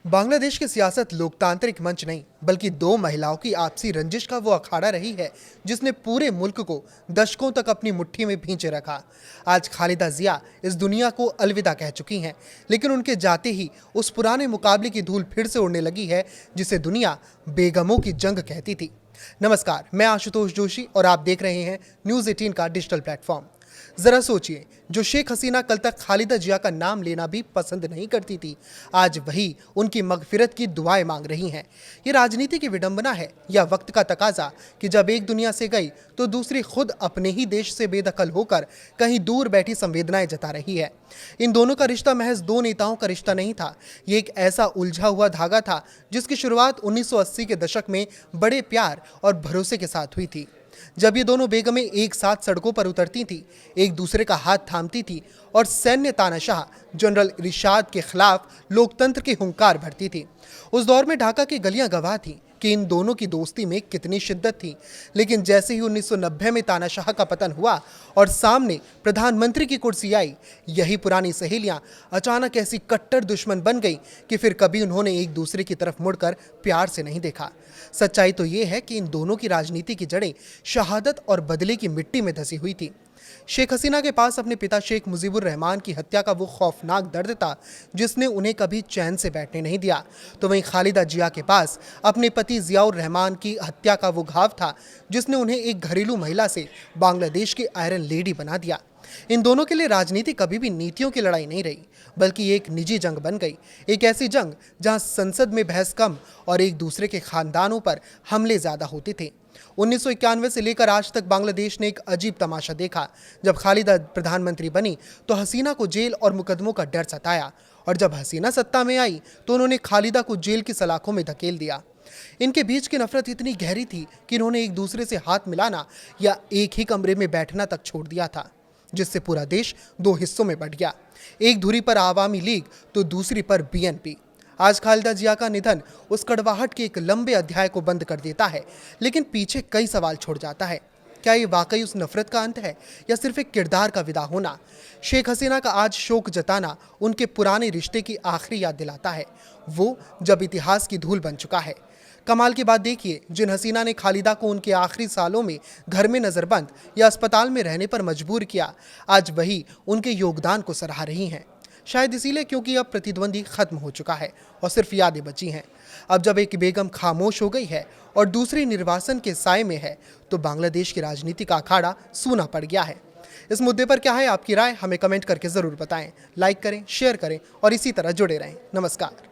बांग्लादेश की सियासत लोकतांत्रिक मंच नहीं बल्कि दो महिलाओं की आपसी रंजिश का वो अखाड़ा रही है जिसने पूरे मुल्क को दशकों तक अपनी मुट्ठी में भींचे रखा। आज खालिदा जिया इस दुनिया को अलविदा कह चुकी हैं, लेकिन उनके जाते ही उस पुराने मुकाबले की धूल फिर से उड़ने लगी है जिसे दुनिया बेगमों की जंग कहती थी। नमस्कार, मैं आशुतोष जोशी और आप देख रहे हैं न्यूज़ 18 का डिजिटल प्लेटफॉर्म। जरा सोचिए, जो शेख हसीना कल तक खालिदा जिया का नाम लेना भी पसंद नहीं करती थी, आज वही उनकी मगफिरत की दुआएं मांग रही हैं। ये राजनीति की विडंबना है या वक्त का तकाजा कि जब एक दुनिया से गई तो दूसरी खुद अपने ही देश से बेदखल होकर कहीं दूर बैठी संवेदनाएं जता रही है। इन दोनों का रिश्ता महज दो नेताओं का रिश्ता नहीं था, ये एक ऐसा उलझा हुआ धागा था जिसकी शुरुआत 1980 के दशक में बड़े प्यार और भरोसे के साथ हुई थी। जब ये दोनों बेगमें एक साथ सड़कों पर उतरती थी, एक दूसरे का हाथ थामती थी और सैन्य तानाशाह जनरल इरशाद के खिलाफ लोकतंत्र की हुंकार भरती थी। उस दौर में ढाका की गलियां गवाह थी कि इन दोनों की दोस्ती में कितनी शिद्दत थी। लेकिन जैसे ही 1990 में तानाशाह का पतन हुआ और सामने प्रधानमंत्री की कुर्सी आई, यही पुरानी सहेलियां अचानक ऐसी कट्टर दुश्मन बन गई कि फिर कभी उन्होंने एक दूसरे की तरफ मुड़कर प्यार से नहीं देखा। सच्चाई तो ये है कि इन दोनों की राजनीति की जड़ें शहादत और बदले की मिट्टी में धसी हुई थी। शेख हसीना के पास अपने पिता शेख मुजीबुर रहमान की हत्या का वो खौफनाक दर्द था जिसने उन्हें कभी चैन से बैठने नहीं दिया, तो वहीं खालिदा जिया के पास अपने पति जियाउर रहमान की हत्या का वो घाव था जिसने उन्हें एक घरेलू महिला से बांग्लादेश की आयरन लेडी बना दिया। इन दोनों के लिए राजनीति कभी भी नीतियों की लड़ाई नहीं रही बल्कि एक निजी जंग बन गई, एक ऐसी जंग जहां संसद में बहस कम और एक दूसरे के खानदानों पर हमले ज्यादा होते थे। 1991 से लेकर आज तक बांग्लादेश ने एक अजीब तमाशा देखा। जब खालिदा प्रधानमंत्री बनी तो हसीना को जेल और मुकदमों का डर सताया, और जब हसीना सत्ता में आई तो उन्होंने खालिदा को जेल की सलाखों में धकेल दिया। इनके बीच की नफरत इतनी गहरी थी कि इन्होंने एक दूसरे से हाथ मिलाना या एक ही कमरे में बैठना तक छोड़ दिया था, जिससे पूरा देश दो हिस्सों में बंट गया। एक धुरी पर आवामी लीग तो दूसरी पर बीएनपी। आज खालिदा जिया का निधन उस कड़वाहट के एक लंबे अध्याय को बंद कर देता है, लेकिन पीछे कई सवाल छोड़ जाता है। क्या ये वाकई उस नफरत का अंत है या सिर्फ एक किरदार का विदा होना? शेख हसीना का आज शोक जताना उनके पुराने रिश्ते की आखिरी याद दिलाता है, वो जब इतिहास की धूल बन चुका है। कमाल की बात देखिए, जिन हसीना ने खालिदा को उनके आखिरी सालों में घर में नजरबंद या अस्पताल में रहने पर मजबूर किया, आज वही उनके योगदान को सराह रही हैं। शायद इसीलिए क्योंकि अब प्रतिद्वंदी खत्म हो चुका है और सिर्फ यादें बची हैं। अब जब एक बेगम खामोश हो गई है और दूसरी निर्वासन के साए में है, तो बांग्लादेश की राजनीति का अखाड़ा सूना पड़ गया है। इस मुद्दे पर क्या है आपकी राय? हमें कमेंट करके जरूर बताएं। लाइक करें, शेयर करें और इसी तरह जुड़े रहें। नमस्कार।